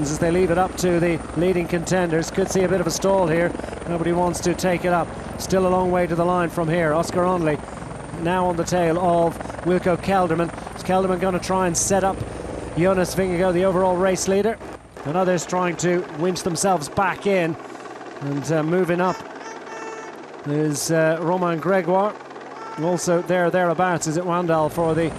as they leave it up to the leading contenders. Could see a bit of a stall here. Nobody wants to take it up. Still a long way to the line from here. Oscar Onley now on the tail of Wilco Kelderman. Is Kelderman going to try and set up Jonas Vingegaard, the overall race leader? And others trying to winch themselves back in. And moving up is Romain Gregoire. Also thereabouts is it Wandal for the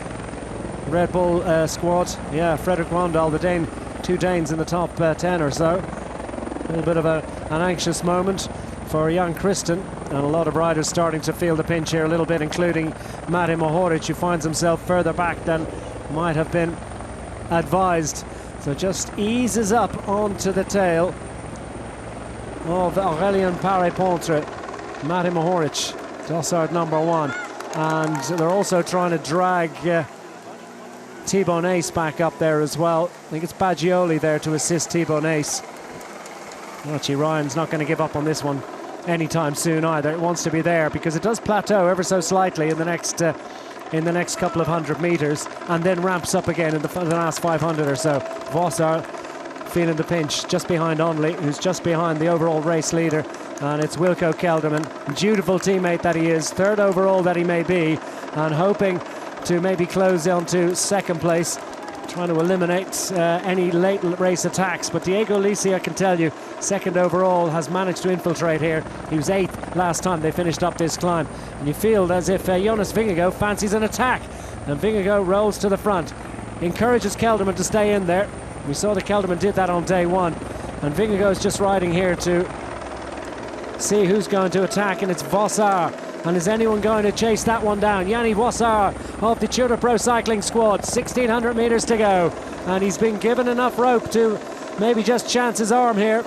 Red Bull squad. Yeah, Frederick Wandal, the Dane. Two Danes in the top 10 or so. A little bit of an anxious moment for Jan Christen, and a lot of riders starting to feel the pinch here a little bit, including Matej Mohoric, who finds himself further back than might have been advised. So just eases up onto the tail of Aurélien Paré-Pontre. Matej Mohoric, Dossard #1, and they're also trying to drag Thibau Nace back up there as well. I think it's Baggioli there to assist Thibau Nace. Archie Ryan's not going to give up on this one anytime soon either. It wants to be there because it does plateau ever so slightly in the next couple of 100 meters, and then ramps up again in the last 500 or so. Vossar feeling the pinch just behind Onley, who's just behind the overall race leader, and it's Wilco Kelderman, dutiful teammate that he is, third overall that he may be, and hoping to maybe close on to second place, trying to eliminate any late race attacks. But Diego Ulissi, I can tell you, second overall, has managed to infiltrate here. He was 8th last time they finished up this climb, and you feel as if Jonas Vingegaard fancies an attack, and Vingegaard rolls to the front, encourages Kelderman to stay in there. We saw that Kelderman did that on day one, and Vingegaard's just riding here to see who's going to attack, and it's Vossar. And is anyone going to chase that one down? Yanni Vossar of the Tudor Pro Cycling squad, 1,600 metres to go. And he's been given enough rope to maybe just chance his arm here.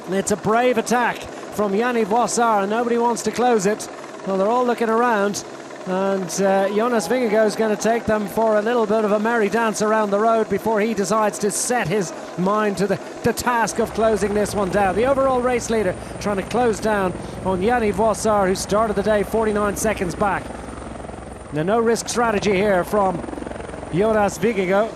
And it's a brave attack from Yanni Vossar, and nobody wants to close it. Well, they're all looking around. And Jonas Vingegaard is going to take them for a little bit of a merry dance around the road before he decides to set his mind to the task of closing this one down. The overall race leader trying to close down on Yanni Vossar, who started the day 49 seconds back. Now, no risk strategy here from Jonas Vingegaard.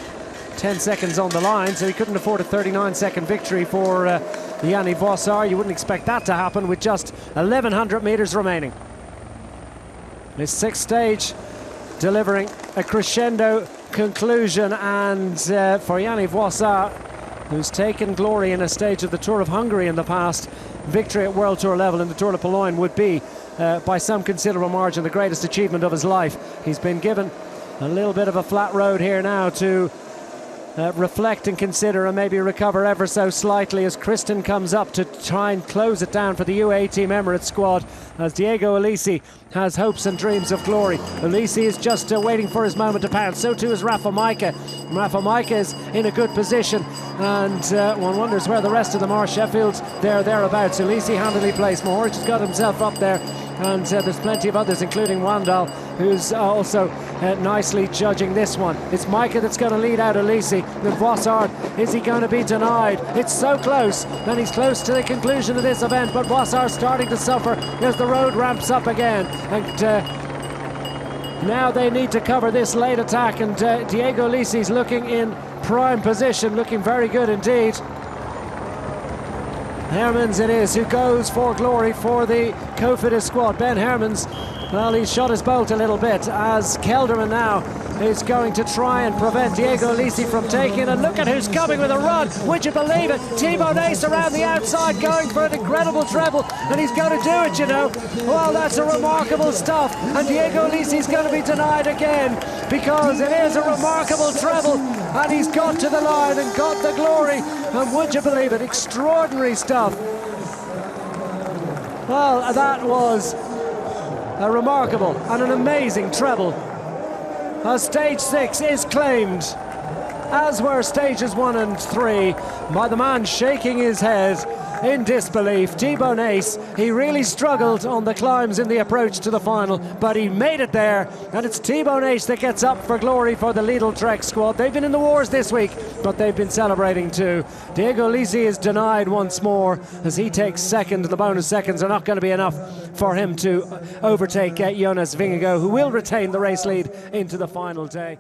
10 seconds on the line, so he couldn't afford a 39-second victory for Yanni Vossar. You wouldn't expect that to happen with just 1,100 metres remaining. This sixth stage delivering a crescendo conclusion, and for Yanni Vossar, who's taken glory in a stage of the Tour of Hungary in the past, victory at World Tour level in the Tour de Pologne would be, by some considerable margin, the greatest achievement of his life. He's been given a little bit of a flat road here now to reflect and consider and maybe recover ever so slightly as Christen comes up to try and close it down for the UAE Team Emirates squad, as Diego Ulissi has hopes and dreams of glory. Ulissi is just waiting for his moment to pounce. So too is Rafa Majka. Rafa Majka is in a good position, and one wonders where the rest of them are. Sheffield's thereabouts. Ulissi handily placed. Mohoric has got himself up there, and there's plenty of others, including Wandal, who's also nicely judging this one. It's Majka that's going to lead out Ulissi. With Vossard, is he going to be denied? It's so close, and he's close to the conclusion of this event, but Vossard's starting to suffer as the road ramps up again. And now they need to cover this late attack, and Diego Ulissi's looking in prime position, looking very good indeed. Hermans it is who goes for glory for the Cofidis squad. Ben Hermans, well, he's shot his bolt a little bit, as Kelderman now is going to try and prevent Diego Ulissi from taking. And look at who's coming with a run. Would you believe it? Thibau Nace around the outside going for an incredible treble, and he's going to do it, you know. Well, that's a remarkable stuff, and Diego Ulissi's going to be denied again because it is a remarkable treble, and he's got to the line and got the glory. And would you believe it? Extraordinary stuff. Well, that was a remarkable and an amazing treble. Stage 6 is claimed, as were stages 1 and 3, by the man shaking his head in disbelief, Thibau Nace. He really struggled on the climbs in the approach to the final, but he made it there, and it's Thibau Nace that gets up for glory for the Lidl Trek squad. They've been in the wars this week, but they've been celebrating too. Diego Ulissi is denied once more as he takes second. The bonus seconds are not going to be enough for him to overtake Jonas Vingegaard, who will retain the race lead into the final day.